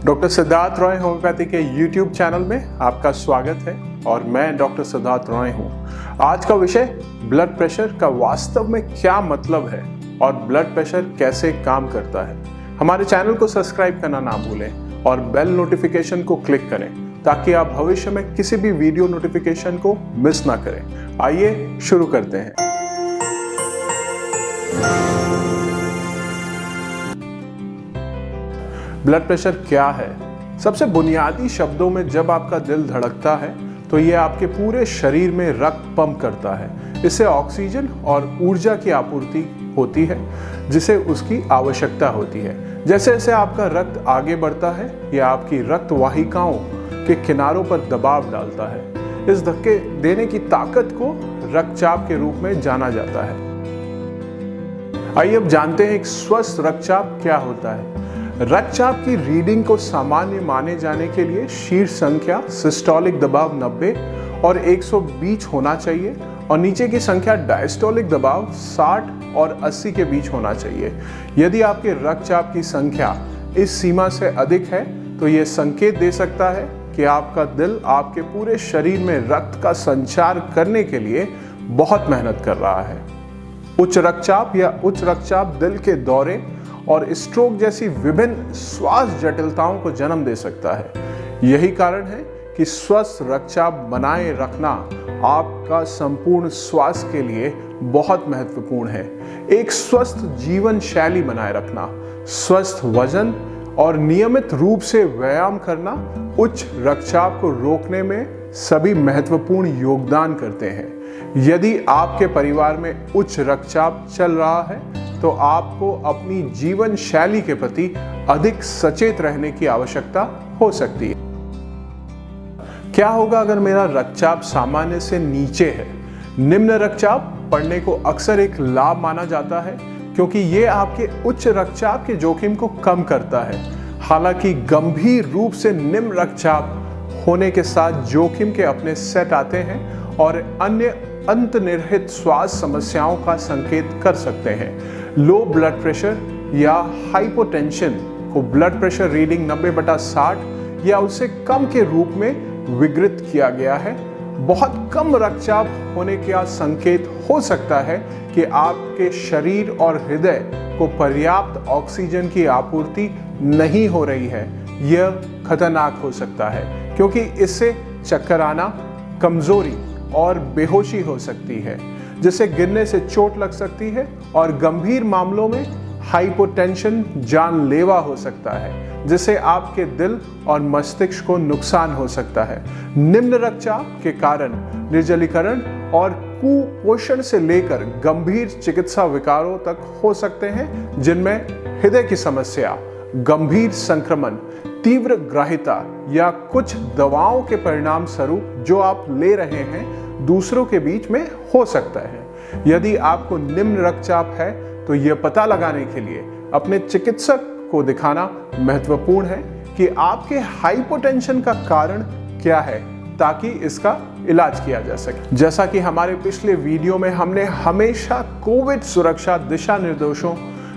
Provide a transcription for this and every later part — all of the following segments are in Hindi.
डॉक्टर सिद्धार्थ रॉय होम्योपैथी के YouTube चैनल में आपका स्वागत है और मैं डॉक्टर सिद्धार्थ रॉय हूँ। आज का विषय ब्लड प्रेशर का वास्तव में क्या मतलब है और ब्लड प्रेशर कैसे काम करता है। हमारे चैनल को सब्सक्राइब करना ना भूलें और बेल नोटिफिकेशन को क्लिक करें ताकि आप भविष्य में किसी भी वीडियो नोटिफिकेशन को मिस ना करें। आइए शुरू करते हैं। ब्लड प्रेशर क्या है? सबसे बुनियादी शब्दों में जब आपका दिल धड़कता है तो ये आपके पूरे शरीर में रक्त पंप करता है। इससे ऑक्सीजन और ऊर्जा की आपूर्ति होती है जिसे उसकी आवश्यकता होती है। जैसे जैसे आपका रक्त आगे बढ़ता है यह आपकी रक्त वाहिकाओं के किनारों पर दबाव डालता है। इस धक्के देने की ताकत को रक्तचाप के रूप में जाना जाता है। आइए अब जानते हैं एक स्वस्थ रक्तचाप क्या होता है। रक्तचाप की रीडिंग को सामान्य माने जाने के लिए शीर्ष संख्या सिस्टोलिक दबाव 90 और 120 होना चाहिए और नीचे की संख्या डायस्टोलिक दबाव 60 और 80 के बीच होना चाहिए। यदि आपके रक्तचाप की संख्या इस सीमा से अधिक है तो यह संकेत दे सकता है कि आपका दिल आपके पूरे शरीर में रक्त का संचार करने के लिए बहुत मेहनत कर रहा है। उच्च रक्तचाप या उच्च रक्तचाप दिल के दौरे और स्ट्रोक जैसी विभिन्न श्वास जटिलताओं को जन्म दे सकता है। यही कारण है कि स्वस्थ रक्तचाप बनाए रखना आपका संपूर्ण स्वास्थ्य के लिए बहुत महत्वपूर्ण है। एक स्वस्थ जीवन शैली बनाए रखना, स्वस्थ वजन और नियमित रूप से व्यायाम करना उच्च रक्तचाप को रोकने में सभी महत्वपूर्ण योगदान करते हैं। यदि आपके परिवार में उच्च रक्तचाप चल रहा है तो आपको अपनी जीवन शैली के प्रति अधिक सचेत रहने की आवश्यकता हो सकती है। क्या होगा अगर मेरा रक्तचाप सामान्य से नीचे है? निम्न रक्तचाप पड़ने को अक्सर एक लाभ माना जाता है क्योंकि ये आपके उच्च रक्तचाप के जोखिम को कम करता है। हालांकि गंभीर रूप से निम्न रक्तचाप होने के साथ जोखिम के अपने सेट आते हैं और अन्य अंतर्निहित स्वास्थ्य समस्याओं का संकेत कर सकते हैं। लो ब्लड प्रेशर या हाइपोटेंशन को ब्लड प्रेशर रीडिंग 90/60 या उससे कम के रूप में विकृत किया गया है। बहुत कम रक्तचाप होने का संकेत हो सकता है कि आपके शरीर और हृदय को पर्याप्त ऑक्सीजन की आपूर्ति नहीं हो रही है। यह खतरनाक हो सकता है क्योंकि इससे चक्कर आना, कमजोरी और बेहोशी हो सकती है जिससे गिरने से चोट लग सकती है और गंभीर मामलों में हाइपोटेंशन जानलेवा हो सकता है जिससे आपके दिल और मस्तिष्क को नुकसान हो सकता है। निम्न रक्तचाप के कारण निर्जलीकरण और कुपोषण से लेकर गंभीर चिकित्सा विकारों तक हो सकते हैं जिनमें हृदय की समस्या, गंभीर संक्रमण, तीव्र ग्राहिता या कुछ दवाओं के परिणाम स्वरूप जो आप ले रहे हैं दूसरों के बीच में हो सकता है। यदि आपको निम्न रक्तचाप है तो यह पता लगाने के लिए अपने चिकित्सक को दिखाना महत्वपूर्ण है कि आपके हाइपोटेंशन का कारण क्या है ताकि इसका इलाज किया जा सके। जैसा कि हमारे पिछले वीडियो में हमने हमेशा कोविड सुरक्षा दिशा निर्देशों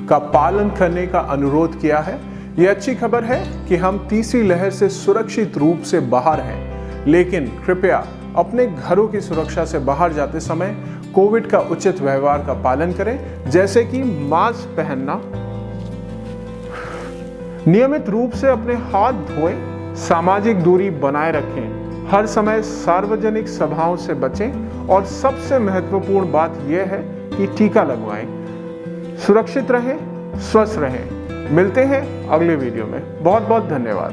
का पालन करने का अनुरोध किया है। यह अच्छी खबर है कि हम तीसरी लहर से सुरक्षित रूप से बाहर हैं, लेकिन कृपया अपने घरों की सुरक्षा से बाहर जाते समय कोविड का उचित व्यवहार का पालन करें, जैसे कि मास्क पहनना, नियमित रूप से अपने हाथ धोएं, सामाजिक दूरी बनाए रखें, हर समय सार्वजनिक सभाओं से बचें और सबसे महत्वपूर्ण बात यह है कि टीका लगवाएं। सुरक्षित रहें, स्वस्थ रहें। मिलते हैं अगले वीडियो में। बहुत बहुत धन्यवाद।